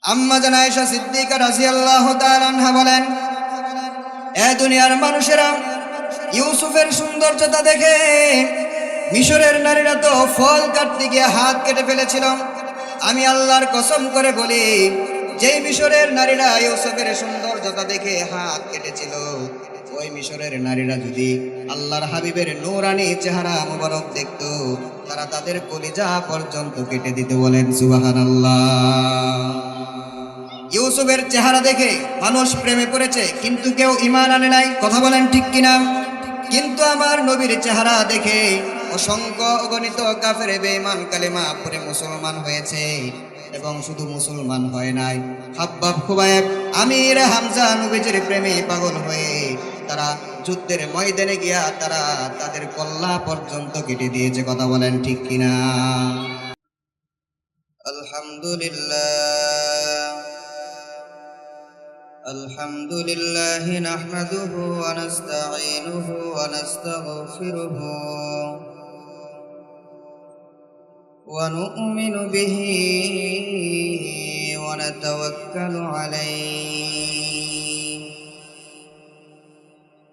আম্মা জান আয়েশা সিদ্দিকা রাদিয়াল্লাহু তাআলা আনহা বলেন, এ দুনিয়ার মানুষেরা, ইউসুফের সৌন্দর্যতা দেখে মিশরের নারীরা তো ফল কাটতে গিয়ে হাত কেটে ফেলেছিল। আমি আল্লাহর কসম করে বলি, যেই মিশরের নারীরা ইউসুফের সৌন্দর্যতা দেখে হাত কেটেছিল, ওই মিশরের নারীরা যদি আল্লাহর হাবিবের নূরানি চেহারা মুবারক দেখত, তারা তাদের কলিজা পর্যন্ত কেটে দিতে। বলেন সুবহানাল্লাহ। ইউসুফের চেহারা দেখে মানুষ প্রেমে পড়েছে, কিন্তু কেউ ঈমান আনে নাই। কথা বলেন ঠিক কিনা? কিন্তু আমার নবীর চেহারা দেখে অসংখ্য অগণিত কাফের বেঈমান কালেমা পড়ে মুসলমান হয়েছে, এবং শুধু মুসলমান হয় নাই, হাব্বাব, খুবাইব, আমির, হামজা নবীজির প্রেমে পাগল হয়ে তারা যুদ্ধের ময়দানে গিয়া তারা তাদের কল্লা পর্যন্ত কেটে দিয়েছে। কথা বলেন ঠিক কিনা? আলহামদুলিল্লাহ নাহমাদুহু ওয়া নাস্তাঈনুহু ওয়া নাস্তাগফিরুহু ওয়া নু'মিনু বিহি ওয়া নাতাওয়াক্কালু আলাইহি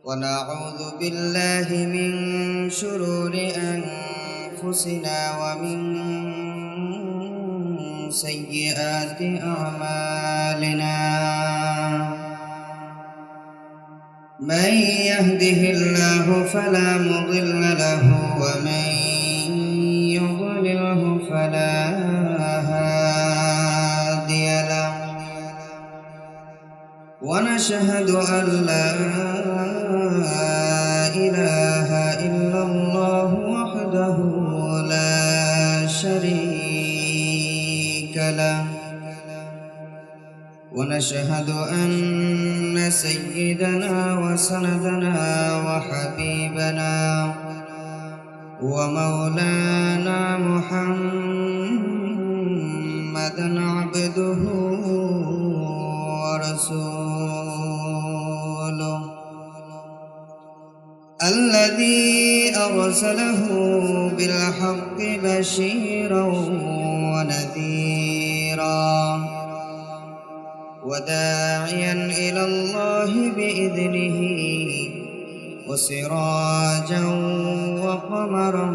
ওয়া নাউযু বিল্লাহি মিন শুরুরি আনফুসিনা ওয়া মিন sayyiati a'malina. من يهده الله فلا مضل له ومن يضلله فلا هادي له ونشهد أن لا إله إلا الله وحده لا شريك له ونشهد أن سيدنا وسندنا وحبيبنا ومولانا محمدا عبده ورسوله الذي أرسله بالحق بشيرا ونذيرا وداعيا إلى الله بإذنه وسراجا وقمرا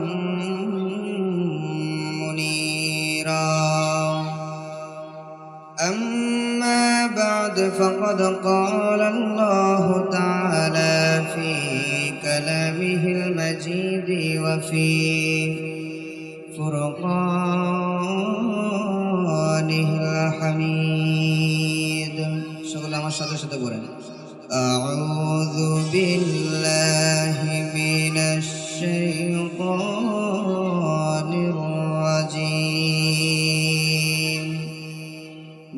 منيرا. أما بعد، فقد قال الله تعالى في كلامه المجيد وفي فرقانه الحميد. সকলে আমার সাথে সাথে বলেন, আউযু বিল্লাহি মিনাশ শাইতানির রাজীম।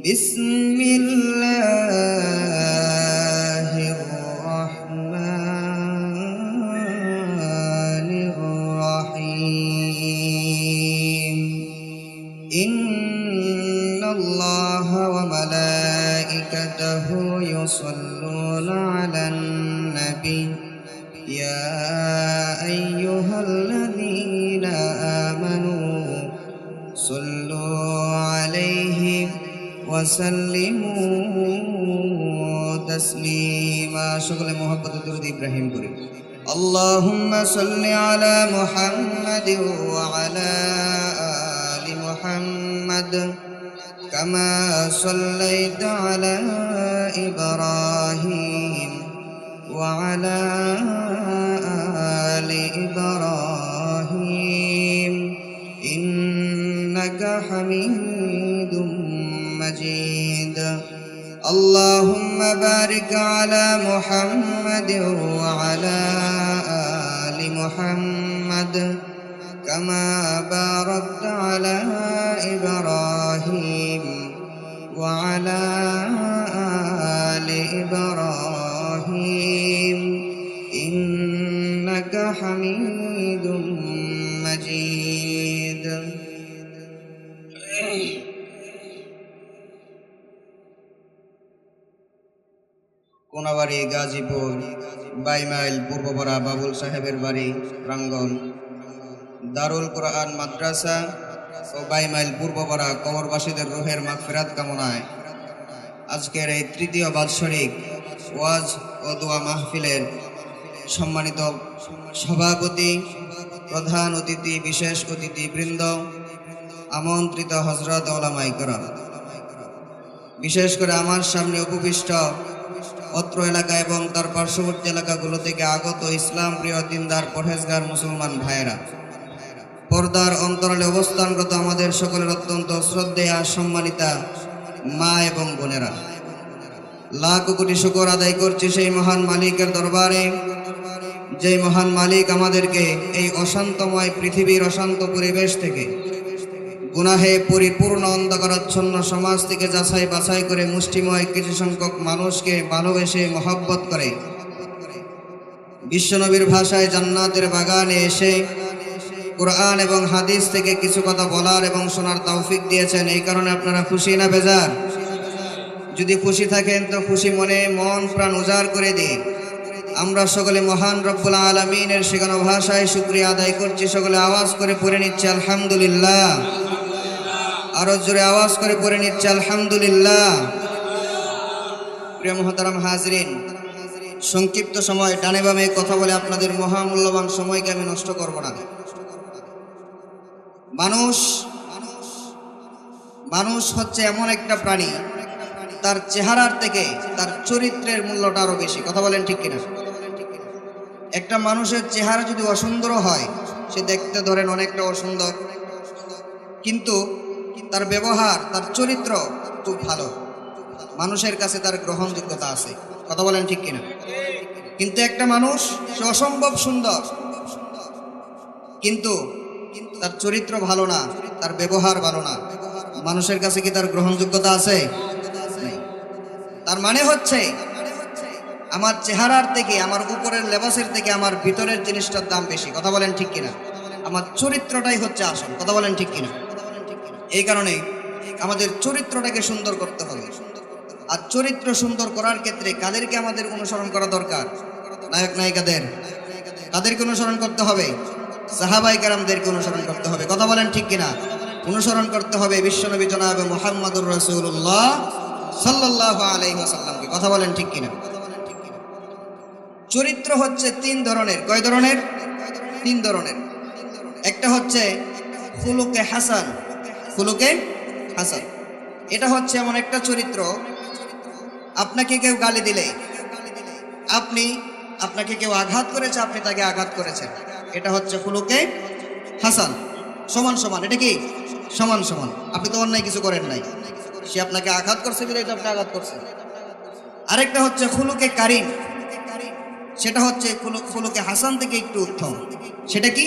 বিসমিল্লাহির রাহমানির রাহিম। ইন্নাল্লাহা ওয়া মালাইকাতাহু ইউসাল্লুনা আলান নাবী ইয়া আইয়ুহাল্লাযীনা আমানু সাল্লু আলাইহি ওয়া সাল্লিমু তাসলিমা। সকলে মুহাব্বতে দুরূদ ইব্রাহিম করি। আল্লাহুম্মা সাল্লি আলা মুহাম্মাদ ওয়া আলা আলি মুহাম্মাদ কামা সাল্লাইতা আলা ইব্রাহিম ওয়া আলা আলি ইব্রাহিম ইন্নাকা হামিদুম مجيد. اللهم بارك على محمد وعلى آل محمد كما باركت على إبراهيم وعلى آل إبراهيم إنك حميد مجيد. কোনাবাড়ি, গাজীপুর, 22 মাইল পূর্বপাড়া বাবুল সাহেবের বাড়ি প্রাঙ্গণ, দারুল কোরআন মাদ্রাসা ও 22 মাইল পূর্বপাড়া কবরবাসীদের রুহের মাগফিরাত কামনায় আজকের এই তৃতীয় বাৎসরিক ওয়াজ ও দোয়া মাহফিলের সম্মানিত সভাপতি, প্রধান অতিথি, বিশেষ অতিথিবৃন্দ, আমন্ত্রিত হযরত উলামায়ে কেরাম, বিশেষ করে আমার সামনে উপবিষ্ট অত্র এলাকা এবং তার পার্শ্ববর্তী এলাকাগুলো থেকে আগত ইসলাম প্রিয় দিনদার পরহেজগার মুসলমান ভাইয়েরা, পর্দার অন্তরালে অবস্থানরত আমাদের সকলের অত্যন্ত শ্রদ্ধেয়া সম্মানিতা মা এবং বোনেরা, লাখ কোটি শুকর আদায় করছি সেই মহান মালিকের দরবারে, যেই মহান মালিক আমাদেরকে এই অশান্তময় পৃথিবীর অশান্ত পরিবেশ থেকে, গুনাহে পরিপূর্ণ অন্ধকারাচ্ছন্ন সমাজ থেকে যাচাই বাছাই করে মুষ্টিময় কিছু সংখ্যক মানুষকে ভালোবেসে মহব্বত করে বিশ্বনবীর ভাষায় জান্নাতের বাগানে এসে কুরআন এবং হাদিস থেকে কিছু কথা বলার এবং শোনার তৌফিক দিয়েছেন। এই কারণে আপনারা খুশি না বেজার? যদি খুশি থাকেন তো খুশি মনে মন প্রাণ উজাড় করে দিন। আমরা সকলে মহান রব্বুল আলামিনের শেখানো ভাষায় শুকরিয়া আদায় করছি। সকলে আওয়াজ করে পড়ে নিচ্ছে আলহামদুলিল্লাহ। আরো জোরে আওয়াজ করে পড়ে নিচ্ছে আলহামদুলিল্লাহ। প্রিয় মুহতারাম হাজরিন, সংক্ষিপ্ত সময় ডানে বামে কথা বলে আপনাদের মহামূল্যবান সময়কে আমি নষ্ট করব না। মানুষ হচ্ছে এমন একটা প্রাণী, তার চেহারার থেকে তার চরিত্রের মূল্যটা আরো বেশি। কথা বলেন ঠিক কিনা? একটা মানুষের চেহারা যদি অসুন্দর হয়, সে দেখতে ধরেন অনেকটা অসুন্দর, কিন্তু তার ব্যবহার, তার চরিত্র খুব ভালো, মানুষের কাছে তার গ্রহণযোগ্যতা আছে। কথা বলেন ঠিক কিনা? কিন্তু একটা মানুষ সে অসম্ভব সুন্দর, কিন্তু তার চরিত্র ভালো না, তার ব্যবহার ভালো না, মানুষের কাছে কি তার গ্রহণযোগ্যতা আছে? তার মানে হচ্ছে আমার চেহারার থেকে, আমার উপরের লেবাসের থেকে আমার ভিতরের জিনিসটার দাম বেশি। কথা বলেন ঠিক কিনা? আমার চরিত্রটাই হচ্ছে আসল। কথা বলেন ঠিক কিনা? এই কারণে আমাদের চরিত্রটাকে সুন্দর করতে হবে। আর চরিত্র সুন্দর করার ক্ষেত্রে কাদেরকে আমাদের অনুসরণ করা দরকার? নায়ক নায়িকাদের। কাদেরকে অনুসরণ করতে হবে? সাহাবায়ে কেরামদেরকে অনুসরণ করতে হবে। কথা বলেন ঠিক কিনা? অনুসরণ করতে হবে বিশ্বনবী জনাবে মুহাম্মদুর রাসূলুল্লাহ সাল্লাল্লাহু আলাইহি ওয়াসাল্লামকে। কথা বলেন ঠিক কিনা? চরিত্র হচ্ছে তিন ধরনের। কয় ধরনের? তিন ধরনের। একটা হচ্ছে খুলুকে হাসান। খুলুকে হাসান, এটা হচ্ছে এমন একটা চরিত্র, আপনাকে কেউ গালি দিলে, আপনাকে কেউ আঘাত করেছে, আপনি তাকে আঘাত করেছেন, এটা হচ্ছে খুলুকে হাসান। সমান সমান, এটা কি সমান সমান? আপনি তো অন্যায় কিছু করেন নাই, সে আপনাকে আঘাত করছে বিধায় আপনি আঘাত করছেন। আরেকটা হচ্ছে খুলুকে কারিম, সেটা হচ্ছে খুলুকে হাসান থেকে একটু উত্তম। সেটা কি?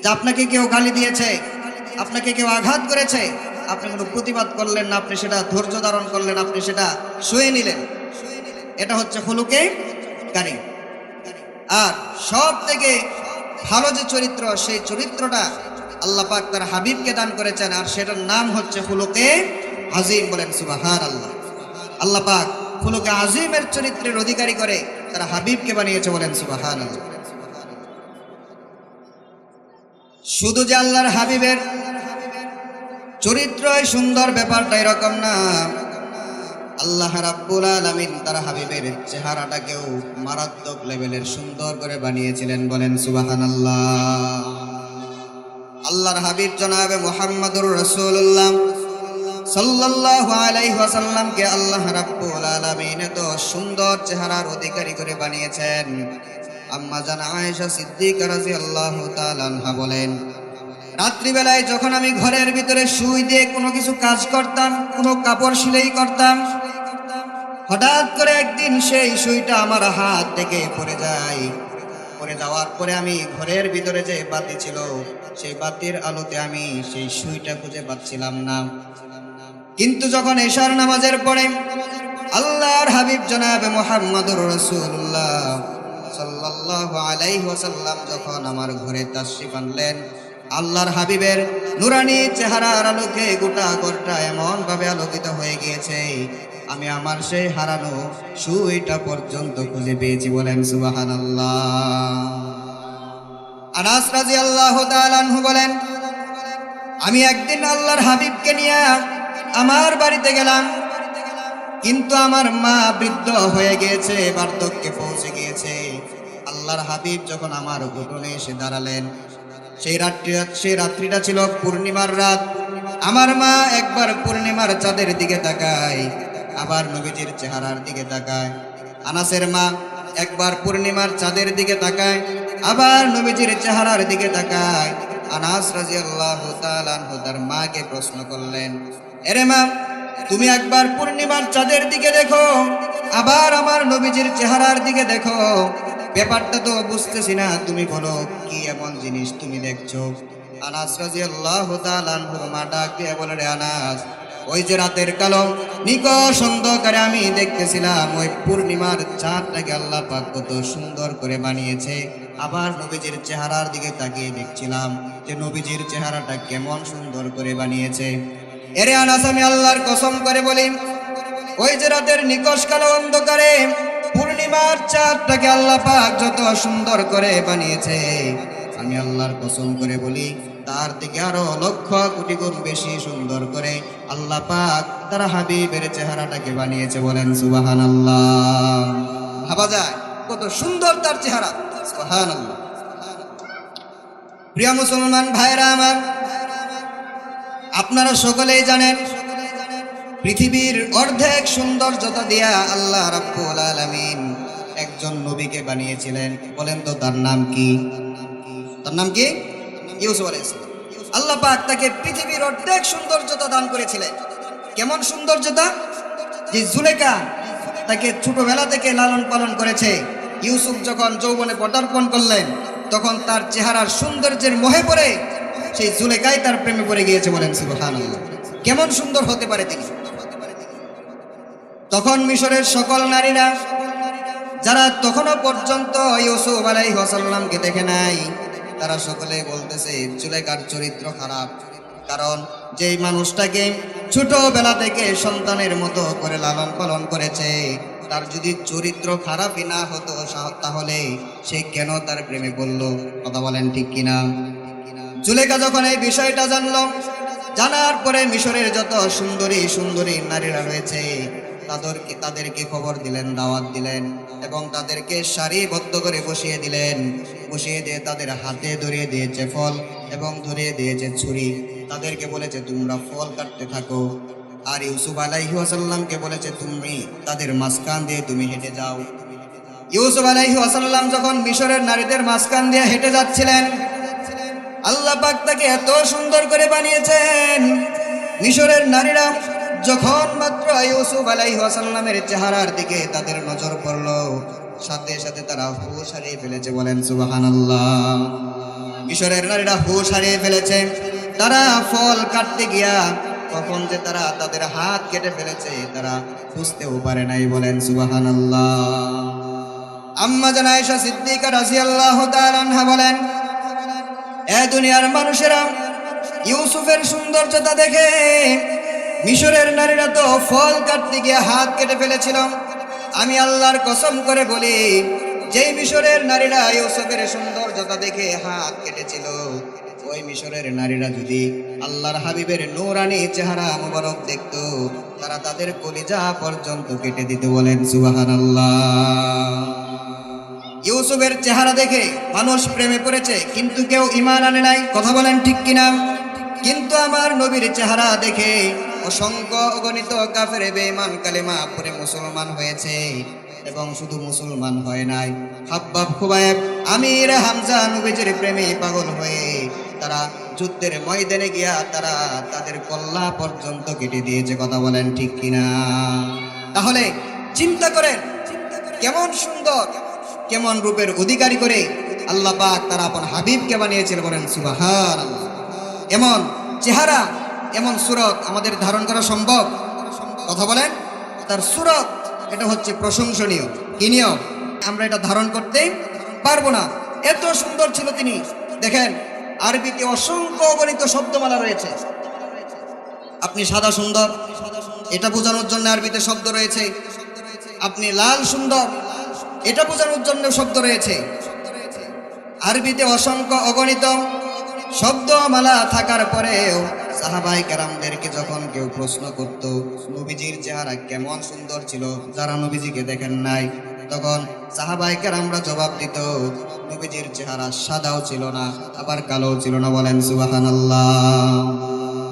যে আপনাকে কেউ গালি দিয়েছে, আপনাকে কেউ আঘাত করেছে, আপনি কোনো প্রতিবাদ করলেন না, আপনি সেটা ধৈর্য ধারণ করলেন, আপনি সেটা সয়ে নিলেন, এটা হচ্ছে খুলুকে কারিম। আর সব থেকে ভালো যে চরিত্র, সেই চরিত্রটা আল্লাহ পাক তার হাবিবকে দান করেছেন, আর সেটার নাম হচ্ছে খুলুকে আজিম। বলেন সুবহানাল্লাহ। আল্লাহ পাক খুলুকে আজিমের চরিত্রের অধিকারী করে তার হাবিবকে বানিয়েছে। বলেন সুবহানাল্লাহ। শুধু যে আল্লাহর হাবিবের চরিত্রই সুন্দর, ব্যাপারটা এরকম না। আল্লাহ রাব্বুল আলামিন তার হাবিবের চেহারাটাকেও মারাত্মক লেভেলের সুন্দর করে বানিয়েছিলেন। বলেন সুবহানাল্লাহ। আল্লাহর হাবিব জনাবে মুহাম্মদুর রাসূলুল্লাহ সাল্লাল্লাহু আলাইহি ওয়াসাল্লামকে আল্লাহ রাব্বুল আলামিন এত সুন্দর চেহারার অধিকারী করে বানিয়েছেন। আম্মা জান আয়েশা সিদ্দিকা রাদিয়াল্লাহু তাআলা আনহা বলেন, রাত্রিবেলায় যখন আমি ঘরের ভিতরে শুই দিয়ে কোনো কিছু কাজ করতাম, কোনো কাপড় সেলাই করতাম, হঠাৎ করে একদিন সেই সুইটা আমার হাত থেকে পড়ে যায়। পড়ে যাওয়ার পরে আমি ঘরের ভিতরে যে বাতি ছিল, সেই বাতির আলোতে আমি সেই সুইটা খুঁজে পাচ্ছিলাম না। কিন্তু যখন এশার নামাজের পরে আল্লাহর হাবিব জনাবে মুহাম্মদুর রাসূলুল্লাহ সাল্লাল্লাহু আলাইহি ওয়াসাল্লাম যখন আমার ঘরে তাশরিফ আনলেন, আল্লাহর হাবিবের নুরানি চেহারার আলোকে গোটা ঘরটা এমন ভাবে আলোকিত হয়ে গিয়েছে, আমি আমার সেই হারানো সুইটা পর্যন্ত খুঁজে পেয়েছি। বলেন সুবহানাল্লাহ। আনাস রাদিয়াল্লাহু তাআলা আনহু বলেন, আমি একদিন আল্লাহর হাবিবকে নিয়ে আমার বাড়িতে গেলাম, কিন্তু আমার মা বৃদ্ধ হয়ে গিয়েছে, বার্ধক্যে পৌঁছে গিয়েছে। আল্লাহর হাবিব যখন আমার উঠোনে এসে দাঁড়ালেন, সেই রাত্রিটা ছিল পূর্ণিমার রাত। আমার মা একবার পূর্ণিমার চাঁদের দিকে তাকায়, আবার নবীজির চেহারার দিকে তাকায়। আনাসের মা একবার পূর্ণিমার চাঁদের দিকে তাকায়, আবার নবীজির চেহারার দিকে তাকায়। আনাস রাদিয়াল্লাহু তাআলা আনহু তার মাকে প্রশ্ন করলেন, এরে মা, তুমি একবার পূর্ণিমার চাঁদের দিকে দেখো, আবার আমার নবীজির চেহারার দিকে দেখো, ব্যাপারটা তো বুঝতেছি না, তুমি বলো কি এমন জিনিস তুমি দেখছো? আনাস রাদিয়াল্লাহু তাআলা আনহু মা ডাক দিয়ে বলে, রে আনাস, ওই যে রাতের কালো নিকষ অন্ধকারে আমি দেখতেছিলাম ওই পূর্ণিমার চাঁদটাকে আল্লাহ পাক কত সুন্দর করে বানিয়েছে। আবার নবীজির চেহারার দিকে তাকিয়ে দেখছিলাম যে নবীজির চেহারাটা কেমন সুন্দর করে বানিয়েছে। এরে আনাস, আমি আল্লাহর কসম করে বলি, ওই যে রাতের নিকষ কালো অন্ধকারে পূর্ণিমার চাঁদটাকে আল্লাহ পাক যত সুন্দর করে বানিয়েছে, আমি আল্লাহর কসম করে বলি তার থেকে আরো লক্ষ কোটি গুণ বেশি সুন্দর করে আল্লাহ পাক তার হাবিবের চেহারাটাকে বানিয়েছে। বলেন সুবহানাল্লাহ। ভাবা যায় কত সুন্দর তার চেহারা। সুবহানাল্লাহ। প্রিয় মুসলমান ভাইরা আমার, আপনারা সকলেই জানেন পৃথিবীর অর্ধেক সৌন্দর্যতা দিয়া আল্লাহ রাব্বুল আলামিন একজন নবীকে বানিয়েছিলেন। বলেন তো তার নাম কি? তার নাম কি? ইউসুফ আলাইহিস সালাম। আল্লাহ পাক তাকে পৃথিবীর অর্ধেক সৌন্দর্যতা দান করেছিলেন। কেমন সৌন্দর্যতা? যে জুলেখা তাকে ছোটবেলা থেকে লালন পালন করেছে। ইউসুফ যখন যৌবনে পদার্পণ করলেন, তখন তার চেহারার সৌন্দর্যের মোহে পড়ে সেই জুলেখাই তার প্রেমে পড়ে গিয়েছে। বলেন সুবহানাল্লাহ। কেমন সুন্দর হতে পারে তিনি। তখন মিশরের সকল নারীরা যারা তখনও পর্যন্ত ইউসুফ আলাইহিস সালামকে দেখে নাই, তারা সকলে বলতেছে জুলেখার চরিত্র খারাপ। কারণ যেই মানুষটাকে ছোটবেলা থেকে সন্তানের মতো করে লালন পালন করেছে, তার যদি চরিত্র খারাপই না হতো তাহলে সে কেন তার প্রেমে পড়ল? কথা বলেন ঠিক কিনা? জুলেখা যখন এই বিষয়টা জানলো, জানার পরে মিশরের যত সুন্দরী সুন্দরী নারীরা রয়েছে তাদেরকে খবর দিলেন, দাওয়াত দিলেন এবং তাদেরকে সারিবদ্ধ করে বসিয়ে দিলেন। বসিয়ে দিয়ে তাদের হাতে ধরিয়ে দিয়েছে ফল এবং ধরিয়ে দিয়েছে ছুরি। তাদেরকে বলেছে তোমরা ফল কাটতে থাকো। আর ইউসুফ আলাইহিস সালামকে বলেছে তুমি তাদের মাঝখান দিয়ে তুমি হেঁটে যাও। ইউসুফ আলাইহিস সালাম যখন মিশরের নারীদের মাঝখান দিয়ে হেঁটে যাচ্ছিলেন, আল্লাহ পাক তাকে এত সুন্দর করে বানিয়েছেন, মিশরের নারীরা যখন মাত্র ইউসুফ আলাইহিস সালামের চেহারার দিকে তাদের নজর পড়ল, সাথে সাথে তারা হুঁশ হারিয়ে ফেলেছে। বলেন সুবহানাল্লাহ। মিশরের নারীরা হুঁশ হারিয়ে ফেলেছে। তারা ফল কাটতে গিয়া কখন যে তারা তাদের হাত কেটে ফেলেছে তারা বুঝতেও পারে নাই। বলেন সুবহানাল্লাহ। আম্মা জান আয়েশা সিদ্দিকা রাদিয়াল্লাহু তাআলা আনহা বলেন, এ দুনিয়ার মানুষেরা ইউসুফের সৌন্দর্যতা দেখে মিশরের নারীরা তো ফল কাটতে গিয়ে হাত কেটে ফেলেছিল। আমি আল্লাহর কসম করে বলি, যেই মিশরের নারীরা ইউসুফের সৌন্দর্যতা দেখে হাত কেটেছিল, ওই মিশরের নারীরা যদি আল্লাহর হাবিবের নূরানি চেহারা মুবারক দেখতো, তারা তাদের কলিজা পর্যন্ত কেটে দিত। বলেন সুবহানাল্লাহ। ইউসুফের চেহারা দেখে মানুষ প্রেমে পড়েছে, কিন্তু কেউ ঈমান আনে নাই। কথা বলেন ঠিক কিনা? কিন্তু আমার নবীর চেহারা দেখে অসংখ্য অগণিত কাফের বেঈমান কালেমা পড়ে মুসলমান হয়েছে। এবং শুধু মুসলমান হয় নাই, হাব্বাব, খুবাইব, আমির, হামজা নবীজির প্রেমে পাগল হয়ে তারা যুদ্ধের ময়দানে গিয়া তারা তাদের কল্লা পর্যন্ত কেটে দিয়েছে। কথা বলেন ঠিক কিনা? তাহলে চিন্তা করেন কেমন সুন্দর, কেমন রূপের অধিকারী করে আল্লাহ পাক তারা আপন হাবিবকে বানিয়েছিল। বলেন সুবহানাল্লাহ। এমন চেহারা, এমন সুরত আমাদের ধারণ করা সম্ভব? কথা বলেন। তার সুরত এটা হচ্ছে প্রশংসনীয়। কি নিয়ম? আমরা এটা ধারণ করতে পারবো না, এত সুন্দর ছিল তিনি। দেখেন আরবিতে অসংখ্য অগণিত শব্দমালা রয়েছে। আপনি সাদা সুন্দর, এটা বোঝানোর জন্য আরবিতে শব্দ রয়েছে। আপনি লাল সুন্দর, এটা বোঝানোর জন্য শব্দ রয়েছে। আরবিতে অসংখ্য অগণিত শব্দমালা থাকার পরেও সাহাবায়ে কেরামদেরকে যখন কেউ প্রশ্ন করত নবীজির চেহারা কেমন সুন্দর ছিল, যারা নবীজিকে দেখেন নাই, তখন সাহাবায়ে কেরামরা জবাব দিত নবীজির চেহারা সাদাও ছিল না আবার কালোও ছিল না। বলেন সুবহানাল্লাহ।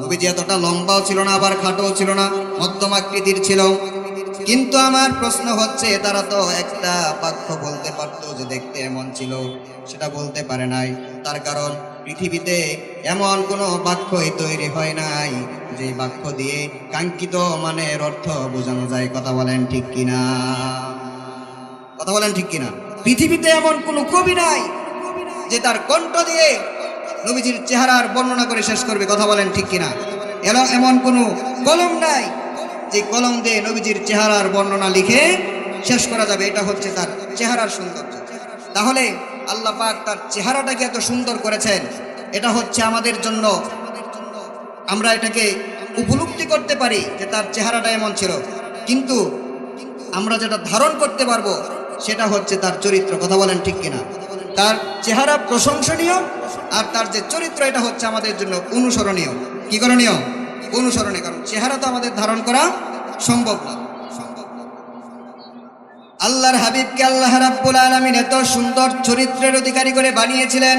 নবীজি এতটা লম্বাও ছিল না আবার খাটোও ছিল না, মধ্যম আকৃতির ছিল। কিন্তু আমার প্রশ্ন হচ্ছে, তারা তো একটা বাক্য বলতে পারতো যে দেখতে এমন ছিল, সেটা বলতে পারে নাই। তার কারণ পৃথিবীতে এমন কোনো বাক্যই তৈরি হয় নাই যে বাক্য দিয়ে কাঙ্ক্ষিত মানের অর্থ বোঝানো যায়। কথা বলেন ঠিক কিনা? কথা বলেন ঠিক কিনা? পৃথিবীতে এমন কোনো কবি নাই যে তার কণ্ঠ দিয়ে নবীজির চেহারার বর্ণনা করে শেষ করবে। কথা বলেন ঠিক কিনা? এমন কোনো কলম নাই যে কলম দিয়ে নবীজির চেহারার বর্ণনা লিখে শেষ করা যাবে। এটা হচ্ছে তার চেহারার সৌন্দর্য। তাহলে আল্লাহ পাক তার চেহারাটাকে এত সুন্দর করেছেন, এটা হচ্ছে আমাদের জন্য, আমরা এটাকে উপলব্ধি করতে পারি যে তার চেহারাটা এমন ছিল। কিন্তু আমরা যেটা ধারণ করতে পারবো সেটা হচ্ছে তার চরিত্র। কথা বলেন ঠিক কিনা? তার চেহারা প্রশংসনীয়, আর তার যে চরিত্র এটা হচ্ছে আমাদের জন্য অনুসরণীয়। কি করণীয়? অনুসরণীয়। কারণ চেহারা তো আমাদের ধারণ করা সম্ভব না। আল্লাহর হাবিবকে আল্লাহ রাব্বুল আলামিন এত সুন্দর চরিত্রের অধিকারী করে বানিয়েছিলেন।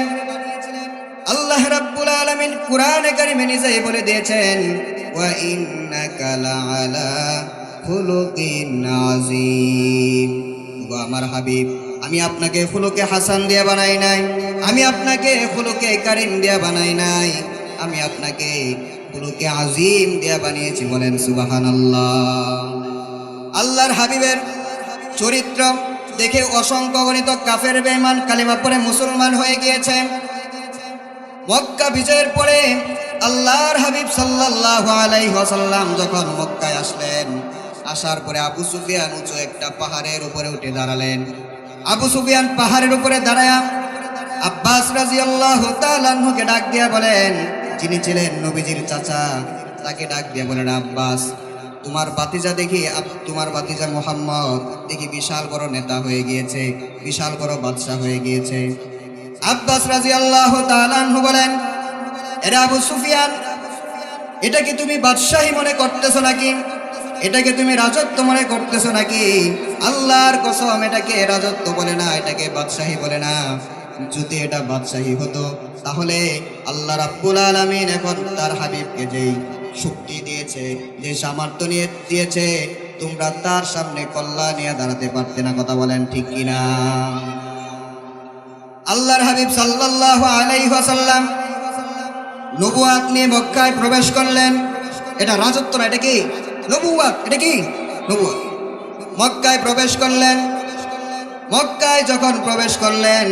আল্লাহ রাব্বুল আলামিন কুরআনে কারিমে নিজেই বলে দিয়েছেন, ওয়া ইন্নাকা লাআলা খুলুকিন আযীম। ওয়া আমার হাবিব, আমি আপনাকে খুলুকে হাসান দিয়ে বানাই নাই, আমি আপনাকে খুলুকে কারিম দিয়ে বানাই নাই, আমি আপনাকে খুলুকে আযীম দিয়ে বানিয়েছি। বলেন সুবহানাল্লাহ। আল্লাহর হাবিবের চরিত্র দেখে অসংখ্য গণিত কাফের বেঈমান কালিমা পড়ে মুসলমান হয়ে গিয়েছে। মক্কা বিজয়ের পরে আল্লাহর হাবিব সাল্লাল্লাহু আলাইহি ওয়াসাল্লাম যখন মক্কায় আসলেন, আসার পরে আবু সুফিয়ান উঁচু একটা পাহাড়ের উপরে উঠে দাঁড়ালেন। আবু সুফিয়ান পাহাড়ের উপরে দাঁড়ায়া আব্বাস রাদিয়াল্লাহু তাআলা আনহুকে ডাক দিয়া বলেন, যিনি ছিলেন নবীজির চাচা, তাকে ডাক দিয়া বলেন, আব্বাস, তোমার বাতিজা দেখি, তোমার বাতিজা মুহাম্মদ দেখি বিশাল বড় নেতা হয়ে গিয়েছে, বিশাল বড় বাদশা হয়ে গিয়েছে। আব্বাস রাদিয়াল্লাহু তাআলা আনহু বলেন, এরা আবু সুফিয়ান, এটা কি তুমি বাদশাহী মনে করতেছো নাকি? এটাকে তুমি রাজত্ব মনে করতেছো নাকি? আল্লাহর কসম, এটাকে রাজত্ব বলে না, এটাকে বাদশাহী বলে না। যদি এটা বাদশাহী হতো তাহলে আল্লাহ রাব্বুল আলামিন এখন তার হাবিবকে যেই শক্তি দিয়েছে, যে সামর্থ্য নিয়ে দিয়েছে, তোমরা তার সামনে কল্লা নিয়ে দাঁড়াতে পারতে না। কথা বলেন ঠিক কিনা? আল্লাহর হাবিব সাল্লাল্লাহু আলাইহি ওয়াসাল্লাম নবুয়াত নিয়ে মক্কায় প্রবেশ করলেন। এটা রাজত্ব না, এটা কি? নবুয়াত। এটা কি? নবুয়াত। মক্কায় প্রবেশ করলেন। মক্কায় যখন প্রবেশ করলেন,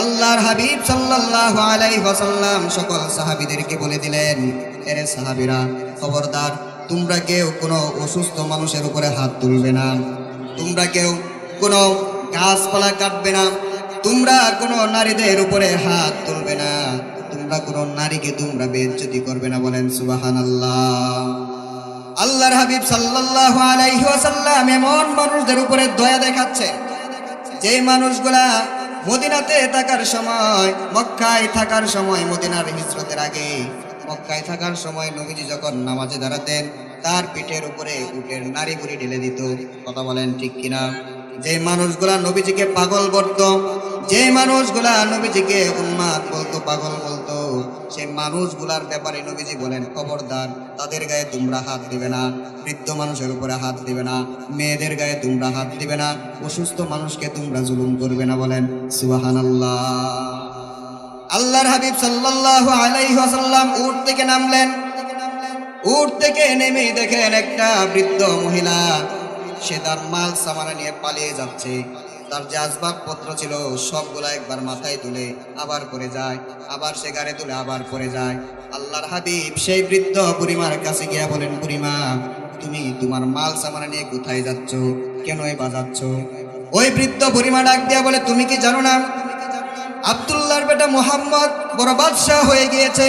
আল্লাহর হাবিব সাল্লাল্লাহু আলাইহি ওয়াসাল্লাম সকল সাহাবীদেরকে বলে দিলেন, এরে সাহাবীরা, খবরদার, তোমরা কেউ কোনো অসুস্থ মানুষের উপরে হাত তুলবে না, তোমরা কেউ কোনো গাছপালা কাটবে না, তোমরা কোনো নারীদের উপরে হাত তুলবে না, তোমরা কোনো নারীকে তোমরা বেইজ্জতি করবে না। বলেন সুবহানাল্লাহ। আল্লাহর হাবিব সাল্লাল্লাহু আলাইহি ওয়াসাল্লাম এমন মানুষদের উপরে দয়া দেখাচ্ছেন যে মানুষগুলা মদিনাতে থাকার সময়, মক্কায় থাকার সময়, মদিনার হিজরতের আগে মক্কায় থাকার সময় নবীজি যখন নামাজে দাঁড়াতেন, তার পিঠের উপরে উটের নাড়ি বুড়ি ঢেলে দিত। কথা বলেন ঠিক কিনা? যে মানুষগুলা নবীজিকে পাগল বলতো, যে মানুষগুলা নবীজিকে উন্মাদ বলতো, পাগল বলতো, সেই মানুষগুলার ব্যাপারে নবীজি বলেন, খবরদার, তাদের গায়ে তোমরা হাত দিবে না, বৃদ্ধ মানুষের উপরে হাত দিবে না, মেয়েদের গায়ে তোমরা হাত দিবে না, অসুস্থ মানুষকে তোমরা জুলুম করবে না। বলেন সুবহানাল্লাহ। আল্লাহর হাবিব সাল্লাল্লাহু আলাইহি ওয়াসাল্লাম উট থেকে নামলেন। উট থেকে নেমে দেখেন একটা বৃদ্ধ মহিলা, সে তার মাল সামানা নিয়ে পালিয়ে যাচ্ছে। তার যে আসবাবপত্র ছিল সবগুলা একবার মাথায় তুলে আবার পরে যায়, আবার সে গাড়ি তুলে আবার পরে যায়। আল্লাহর হাবিব সেই বৃদ্ধ বুড়িমার কাছে গিয়া বলেন, বুড়িমা, তুমি তোমার মাল সামানা নিয়ে কোথায় যাচ্ছ? কেন বাজাচ্ছ? ওই বৃদ্ধ বুড়িমা ডাক দিয়া বলে, তুমি কি জানো না আব্দুল্লাহর বেটা মুহাম্মদ বড় বাদশাহ হয়ে গিয়েছে?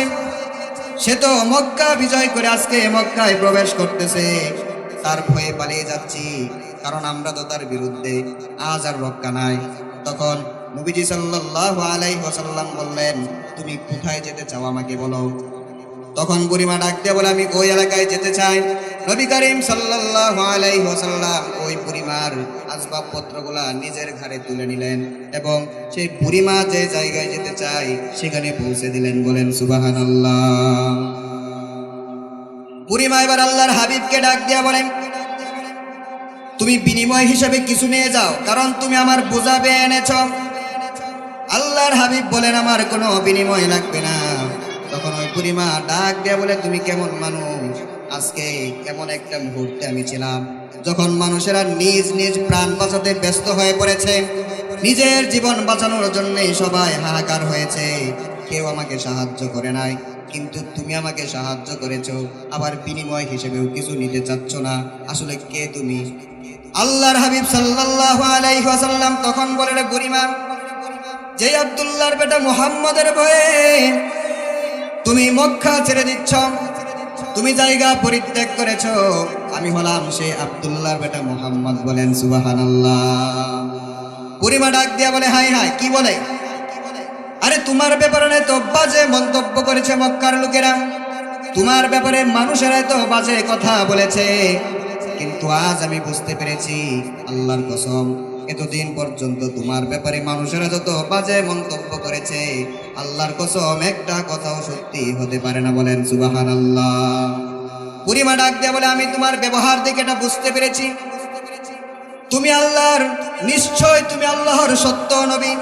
সে তো মক্কা বিজয় করে আজকে মক্কায় প্রবেশ করতেছে, তার ভয়ে পালিয়ে যাচ্ছি, কারণ আমরা তো তার বিরুদ্ধে, আজ আর রক্ষা নাই। তখন নবীজি সাল্লাল্লাহু আলাইহি ওয়াসাল্লাম বললেন, তুমি কোথায় যেতে চাও আমাকে বলো। তখন বুড়িমা ডাক দিয়ে বলে, আমি ওই এলাকায় যেতে চাই। নবী করিম সাল্লাল্লাহু আলাইহি ওয়াসাল্লাম ওই বুড়িমার আসবাবপত্রগুলা নিজের ঘাড়ে তুলে নিলেন এবং সেই বুড়িমা যে জায়গায় যেতে চাই সেখানে পৌঁছে দিলেন। বলেন সুবহানাল্লাহ। বুড়িমা এবার আল্লাহর হাবিবকে ডাক দিয়া বলেন, তুমি বিনিময় হিসেবে কিছু নিয়ে যাও, কারণ তুমি আমার বোঝা বেয়ে এনেছ। আল্লাহর হাবিব বলেন, আমার কোনো বিনিময় লাগবে না। তখন ওই বুড়িমা ডাক দিয়া বলে, তুমি কেমন মানুষ? আজকে এমন একটা মুহূর্তে আমি ছিলাম যখন মানুষেরা নিজ নিজ প্রাণ বাঁচাতে ব্যস্ত হয়ে পড়েছে, নিজের জীবন বাঁচানোর জন্যই সবাই হাহাকার হয়েছে, কেউ আমাকে সাহায্য করে নাই, কিন্তু তুমি আমাকে সাহায্য করেছো, আবার বিনিময় হিসেবেও কিছু নিতে চাচ্ছ না। আসলে কে তুমি? আল্লাহর হাবিব সাল্লাল্লাহু আলাইহি ওয়াসাল্লাম তখন বলে, রে বুড়িমা, যে আব্দুল্লাহর বেটা মুহাম্মদের ভয়ে তুমি মক্কা ছেড়ে দিচ্ছ, তুমি জায়গা পরিত্যাগ করেছো, আমি হলাম সেই আব্দুল্লাহর বেটা মুহাম্মদ। বলেন সুবহানাল্লাহ। বুড়িমা ডাক দিয়া বলে, হাই হাই, কি বলে? আরে তোমার ব্যাপারে তো বাজে মন্তব্য করেছে মক্কার লোকেরা, তোমার ব্যাপারে মানুষেরা তো বাজে কথা বলেছে, কিন্তু আজ আমি বুঝতে পেরেছি, আল্লাহর কসম, এতদিন পর্যন্ত তোমার ব্যাপারে মানুষেরা যত বাজে মন্তব্য করেছে, আল্লাহর কসম একটা কথাও সত্যি হতে পারে না। বলেন সুবহানাল্লাহ। বুড়িমা ডাক দিয়া বলে, আমি তোমার ব্যবহার দেখে এটা বুঝতে পেরেছি, তুমি আল্লাহর, নিশ্চয় তুমি আল্লাহর সত্য নবী।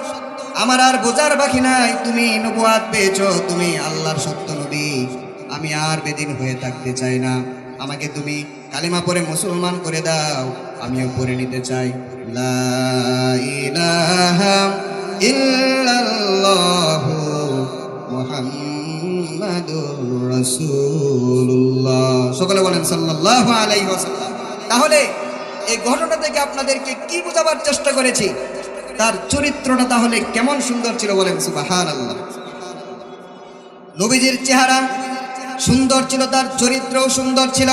আমার আর বোঝার বাকি নাই, তুমি নবুয়াত পেয়েছো, তুমি আল্লাহর সত্য নবী। আমি আর বেদিন হয়ে থাকতে চাই না, আমাকে তুমি কালিমা পড়ে মুসলমান করে দাও, আমিও পড়ে নিতে চাই লা ইলাহা ইল্লাল্লাহু মুহাম্মাদুর রাসূলুল্লাহ। সকলে বলেন সাল্লাল্লাহু আলাইহি ওয়াসাল্লাম। তাহলে এই ঘটনা থেকে আপনাদেরকে কি বোঝাবার চেষ্টা করেছি? তার চরিত্রটা তাহলে কেমন সুন্দর ছিল। বলেন সুবহানাল্লাহ। নবীজির চেহারা সুন্দর ছিল, তার চরিত্রও সুন্দর ছিল।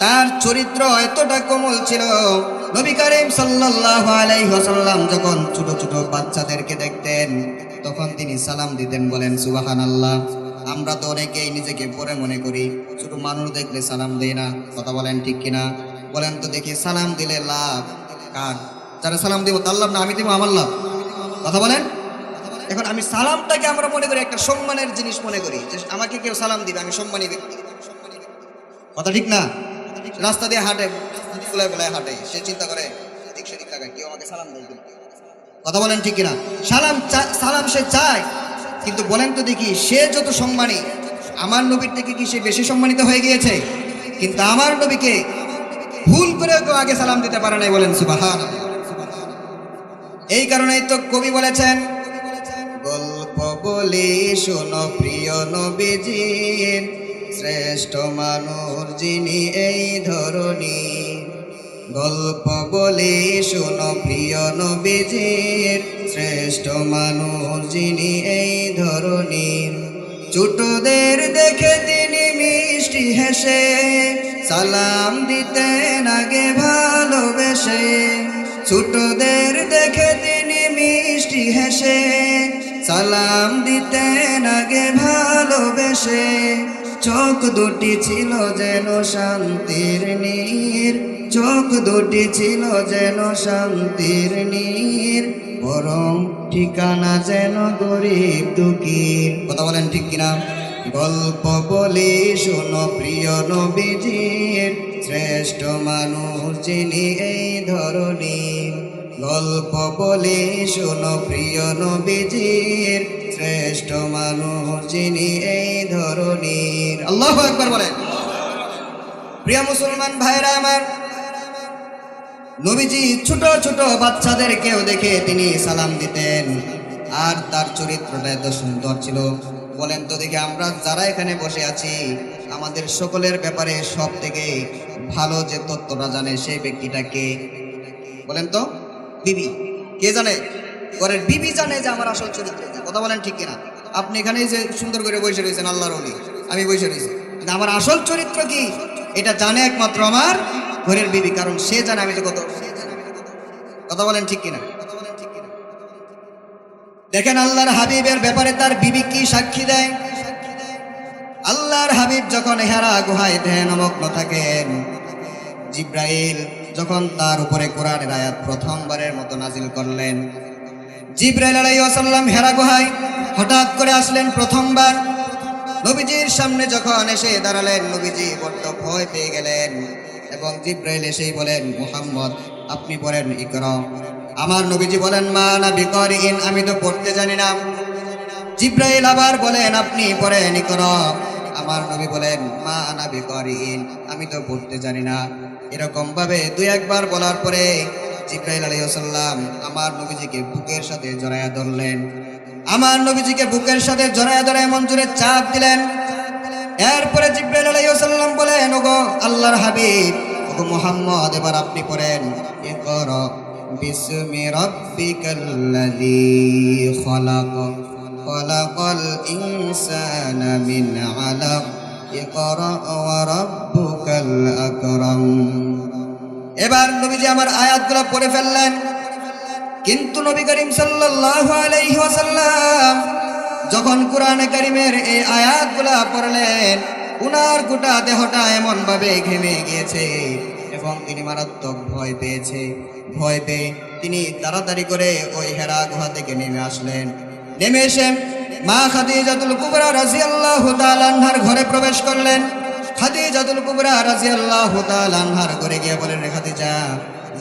তার চরিত্র এতটা কোমল ছিল, নবী করিম সাল্লাল্লাহু আলাইহি ওয়াসাল্লাম যখন ছোট ছোট বাচ্চাদেরকে দেখতেন তখন তিনি সালাম দিতেন। বলেন সুবহানাল্লাহ। আমরা তো অনেকেই নিজেকে পরে মনে করি, ছোট মানুষ দেখলে সালাম দেই না। কথা বলেন ঠিক কিনা? বলেন তো দেখি, সালাম দিলে লাভ কার? যারা সালাম দিব তার লাভ না আমি দিব আমার লাভ? কথা বলেন। এখন আমি সালামটাকে আমরা মনে করি একটা সম্মানের জিনিস মনে করি, যে আমাকে কেউ সালাম দিবে, আমি সম্মানী ব্যক্তি। কথা ঠিক না? রাস্তা দিয়ে হাঁটে, ফুলায় ফুলায় হাঁটে, সে চিন্তা করে এদিক সেদিক তাকায়, কেউ আমাকে সালাম দেয় কিনা। কথা বলেন ঠিক কিনা? সালাম সে চায়, কিন্তু বলেন তো দেখি, সে যত সম্মানী, আমার নবীর থেকে কি সে বেশি সম্মানিত হয়ে গিয়েছে? কিন্তু আমার নবীকে ভুল করে কেউ আগে সালাম দিতে পারে নাই। বলেন সুবহানাল্লাহ। এই কারণেই তো কবি বলেছেন, গল্প বলি শোনো প্রিয় নবীজির, শ্রেষ্ঠ মানুষ যিনি এই ধরনী। গল্প বলি শোনো প্রিয় নবীজির, শ্রেষ্ঠ মানুষ যিনি এই ধরনীর। ছোটদের দেখে তিনি মিষ্টি হেসে সালাম দিতেন আগে ভালোবেসে। ছোটদের দেখে তিনি মিষ্টি হেসে সালাম দিতেন আগে ভালোবেসে। চোখ দুটি ছিল যেন শান্তির নীর, চোখ দুটি ছিল যেন শান্তির নীর, বরং ঠিকানা যেন গরিব দুঃখীর। কথা বলেন ঠিক কিনা? গল্প বলি শোনো প্রিয় নবীজির, শ্রেষ্ঠ মানুষ যিনি এই ধরনীর। গল্প বলি শোনো প্রিয় নবীজির, শ্রেষ্ঠ মানুষ যিনি এই ধরনীর। আল্লাহু আকবার বলেন। প্রিয় মুসলমান ভাইরা আমার, নবীজি ছোট ছোট বাচ্চাদেরকেও দেখে তিনি সালাম দিতেন, আর তার চরিত্রটা এত সুন্দর ছিল। বলেন তো দেখি, আমরা যারা এখানে বসে আছি, আমাদের সকলের ব্যাপারে সব থেকে ভালো যে তত্ত্বটা জানে সেই ব্যক্তিটা কে? বলেন তো? বিবি। কে জানে? ঘরের বিবি জানে যে আমার আসল চরিত্র। কথা বলেন ঠিক কিনা? আপনি এখানে যে সুন্দর করে বসে রয়েছেন, আল্লাহর ওলি, আমি বসে রয়েছি, কিন্তু আমার আসল চরিত্র কি এটা জানে একমাত্র আমার ঘরের বিবি, কারণ সে জানে আমি যে কত। কথা বলেন ঠিক কিনা? দেখেন আল্লাহর হাবিবের ব্যাপারে তার বিবি কি সাক্ষী দেয়। আল্লাহর হাবিব যখন হেরা গুহায় ধ্যানমগ্ন থাকেন, জিব্রাইল যখন তার উপরে কোরআনের আয়াত প্রথমবারের মতো নাজিল করলেন, জিব্রাইল আলাইহিস সালাম হেরা গুহায় হঠাৎ করে আসলেন প্রথমবার। নবীজির সামনে যখন এসে দাঁড়ালেন, নবীজি বড্ড ভয় পেয়ে গেলেন এবং জিব্রাইল এসেই বলেন, মুহাম্মদ আপনি পড়েন ইকরা। আমার নবীজি বলেন, মা আনা বিকারিন, আমি তো পড়তে জানি না। জিব্রাইল আবার বলেন, আপনি পড়েন ইকরা। আমার নবী বলেন, মা আনা বিকারিন, আমি তো পড়তে জানি না। এরকম ভাবে দুই একবার বলার পরে জিব্রাইল আলাইহিস সালাম আমার নবীজিকে বুকের সাথে জড়ায়া ধরলেন। আমার নবীজিকে বুকের সাথে জড়ায়া ধরে এমন জোরে চাপ দিলেন। এরপরে জিব্রাইল আলাইহিস সালাম বলেন, ওগো আল্লাহর হাবিব, ওগো মুহাম্মদ, এবার আপনি পড়েন ইকরা বিসমি রাব্বিকাল্লাযী খালাক খালাকাল ইনসানা মিন আলাক ইকরা ওয়া রাব্বুকাল আকরাম। এবার নবীজি আমার আয়াতগুলো পড়ে ফেললেন। কিন্তু নবী করিম সাল্লাল্লাহু আলাইহি ওয়াসাল্লাম যখন কোরআনে কারীমের এই আয়াতগুলো পড়লেন, উনার গোটা দেহটা এমন ভাবে ঘেমে গিয়েছে এবং তিনি মারাত্মক ভয় পেয়েছে। ভয় পেয়ে তিনি তাড়াতাড়ি করে ওই হেরা গুহা থেকে নেমে আসলেন। নেমে এসে মা খাদিজাতুল কুবরা রাদিয়াল্লাহু তাআলা আনহার ঘরে প্রবেশ করলেন। খাদিজাতুল কুবরা রাদিয়াল্লাহু তাআলা আনহার ঘরে গিয়ে বলেন, রে খাদিজা,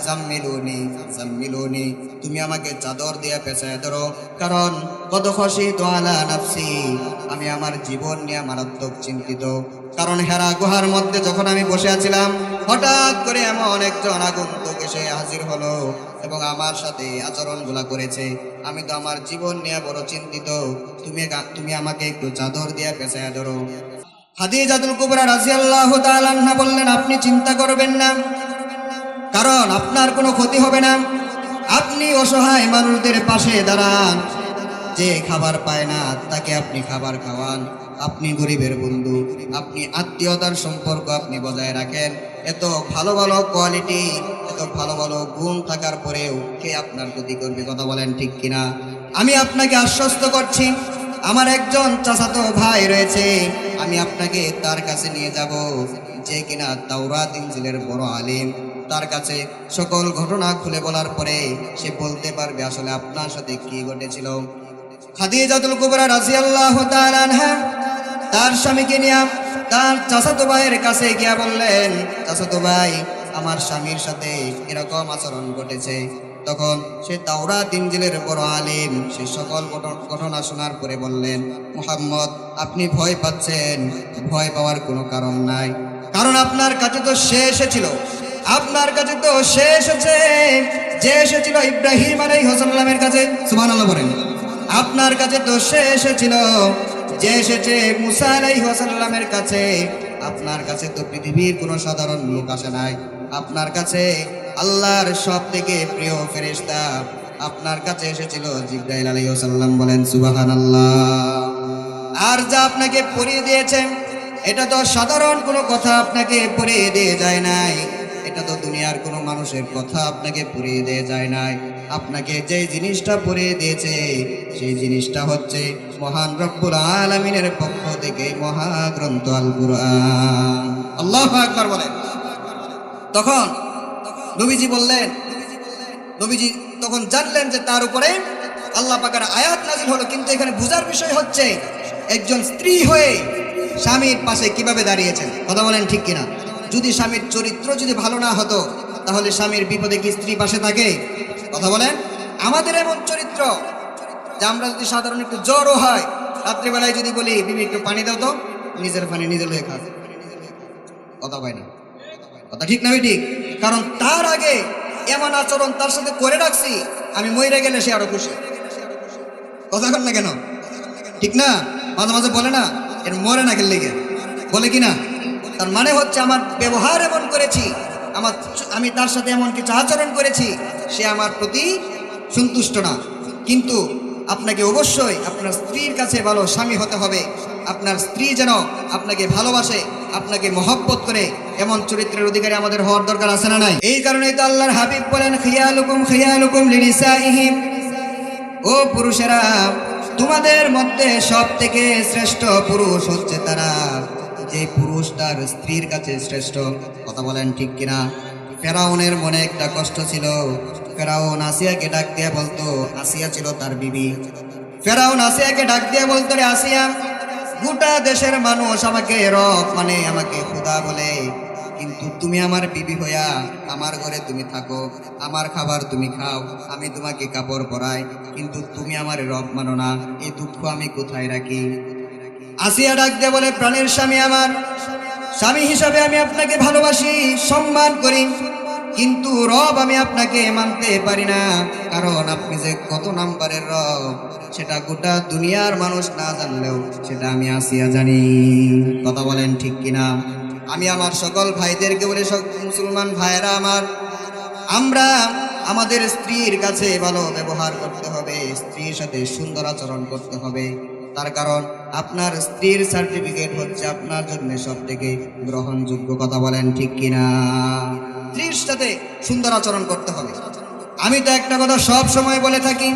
জাম্মিলুনি জাম্মিলুনি, তুমি আমাকে চাদর দিয়ে পেঁচায় ধরো, কারণ কদ খাশিতু আলা নাফসি, আমি আমার জীবন নিয়ে মারাত্মক চিন্তিত। কারণ হেরা গুহার মধ্যে যখন আমি বসে আছিলাম, হঠাৎ করে এমন একজন আগন্তুক এসে হাজির হলো এবং আমার সাথে আচরণগুলা করেছে। আমি তো আমার জীবন নিয়ে বড় চিন্তিত। তুমি আমাকে একটু চাদর দিয়ে পেঁচায় ধরো। খাদিজাতুল কুবরা রাদিয়াল্লাহু তাআলা আনহা বললেন, আপনি চিন্তা করবেন না, কারণ আপনার কোনো ক্ষতি হবে না। আপনি অসহায় মানুষদের পাশে দাঁড়ান, যে খাবার পায় না তাকে আপনি খাবার খাওয়ান। আপনি গরিবের বন্ধু, আপনি আত্মীয়তার সম্পর্ক আপনি বজায় রাখেন। এত ভালো ভালো কোয়ালিটি, এত ভালো ভালো গুণ থাকার পরেও কে আপনার ক্ষতি করবে? কথা বলেন ঠিক কিনা? আমি আপনাকে আশ্বস্ত করছি, আমার একজন চাচাতো ভাই রয়েছে, আমি আপনাকে তার কাছে নিয়ে যাব, যে কিনা তাওরাত ইনজিলের বড় আলিম। তার কাছে সকল ঘটনা খুলে বলার পরে সে বলতে পারবে আসলে আপনার সাথে কি ঘটেছিল। খাদিজাতুল কুবরা রাদিয়াল্লাহু তাআলা আনহা তার স্বামীকে নিয়ে তার চাচাতো ভাইয়ের কাছে গিয়া বললেন, চাচাতো ভাই, আমার স্বামীর সাথে এরকম আচরণ ঘটেছে। তখন সে তাওরাত ইনজিলের বড় আলিম, সে সকল ঘটনা শোনার পরে বললেন, মুহাম্মদ, আপনি ভয় পাচ্ছেন, ভয় পাওয়ার কোনো কারণ নাই। কারণ আপনার কাছে তো সে এসেছিল, আপনার কাছে তো সে এসেছে যে এসেছিল ইব্রাহিম আলাইহিস সালামের কাছে। সুবহানাল্লাহ বলেন। আপনার কাছে তো সে এসেছিল যে এসেছে মুসা আলাইহিস সালামের কাছে। আপনার কাছে তো পৃথিবীর কোনো সাধারণ লোক আসে নাই। আপনার কাছে আল্লাহর সব থেকে প্রিয় ফেরেশতা আপনার কাছে এসেছিল জিবরাইল আলাইহিস সালাম। বলেন সুবহানাল্লাহ। আর যা আপনাকে পড়িয়ে দিয়েছেন, এটা তো সাধারণ কোনো কথা আপনাকে পড়িয়ে দিয়ে যায় নাই। এটা তো দুনিয়ার কোনো মানুষের কথা আপনাকে পড়িয়ে দিয়ে যায় নাই। আপনাকে যে জিনিসটা পড়িয়ে দিয়েছে সেই জিনিসটা হচ্ছে মহান রব্বুল আলামিনের পক্ষ থেকে মহাগ্রন্থ আল কুরআন। আল্লাহু আকবার বলেন। তখন নবীজি বললেন, নবীজি তখন জানলেন যে তার উপরে আল্লাহ পাকের আয়াত নাজিল হলো। কিন্তু এখানে বুঝার বিষয় হচ্ছে একজন স্ত্রী হয়ে স্বামীর পাশে কিভাবে দাঁড়িয়েছেন। কথা বলেন ঠিক কিনা? যদি স্বামীর চরিত্র যদি ভালো না হতো, তাহলে স্বামীর বিপদে কি স্ত্রী পাশে থাকে? কথা বলেন। আমাদের এমন চরিত্র যে আমরা যদি সাধারণ একটু জ্বরও হয়, রাত্রিবেলায় যদি বলি বিবি একটু পানি দাও, তো নিজের পানি নিজে লয়ে খাবে। কথা হয় না? কথা ঠিক না ঠিক? কারণ তার আগে এমন আচরণ তার সাথে করে রাখছি, আমি মরে গেলে সে আরো খুশি। কথা কর না কেন? ঠিক না? মাঝে মাঝে বলে না, এর মরে না গেলে বলে কিনা? তার মানে হচ্ছে আমার ব্যবহার এমন করেছি, আমি তার সাথে এমন কিছু আচরণ করেছি, সে আমার প্রতি সন্তুষ্ট না। কিন্তু আপনাকে অবশ্যই আপনার স্ত্রীর কাছে ভালো স্বামী হতে হবে। আপনার স্ত্রী যেন আপনাকে ভালোবাসে, আপনাকে মহব্বত করে, এমন চরিত্রের অধিকারী আমাদের হওয়ার দরকার আছে না নাই? এই কারণেই তো আল্লাহর হাবিব বলেন, খিয়ালুকুম খিয়ালুকুম লিনিসাইহিম, ও পুরুষেরা তোমাদের মধ্যে সব থেকে শ্রেষ্ঠ পুরুষ হচ্ছে তারা যে পুরুষ তার স্ত্রীর কাছে শ্রেষ্ঠ। কথা বলেন ঠিক কিনা? ফেরাউনের মনে একটা কষ্ট ছিল। ফেরাউন আসিয়াকে ডাক দিয়ে বলতো, আসিয়া ছিল তার বিবি। ফেরাউন আসিয়াকে ডাক দিয়ে বলতো, রে আসিয়া, গোটা দেশের মানুষ আমাকে রব মানে আমাকে খোদা বলে, কিন্তু তুমি আমার বিবি হইয়া আমার ঘরে তুমি থাকো, আমার খাবার তুমি খাও, আমি তোমাকে কাপড় পরাই, কিন্তু তুমি আমার রব মানো না। এই দুঃখ আমি কোথায় রাখি? আসিয়া ডাক দিয়ে বলে, প্রাণের স্বামী, আমার স্বামী হিসাবে আমি আপনাকে ভালোবাসি, সম্মান করি, কিন্তু রব আমি আপনাকে মানতে পারি না। কারণ আপনি যে কত নাম্বারের রব সেটা গোটা দুনিয়ার মানুষ না জানলেও সেটা আমি আসিয়া জানি। কথা বলেন ঠিক কিনা? আমি আমার সকল ভাইদেরকে বলে, মুসলমান ভাইরা আমার, আমরা আমাদের স্ত্রীর কাছে ভালো ব্যবহার করতে হবে, স্ত্রীর সাথে সুন্দর আচরণ করতে হবে। তার কারণ আপনার স্ত্রীর সার্টিফিকেট হচ্ছে আপনার জন্য সব থেকে গ্রহণযোগ্য। কথা বলেন ঠিক কিনা? স্ত্রীর সাথে সুন্দর আচরণ করতে হবে। আমি তো একটা কথা সব সময় বলে থাকি,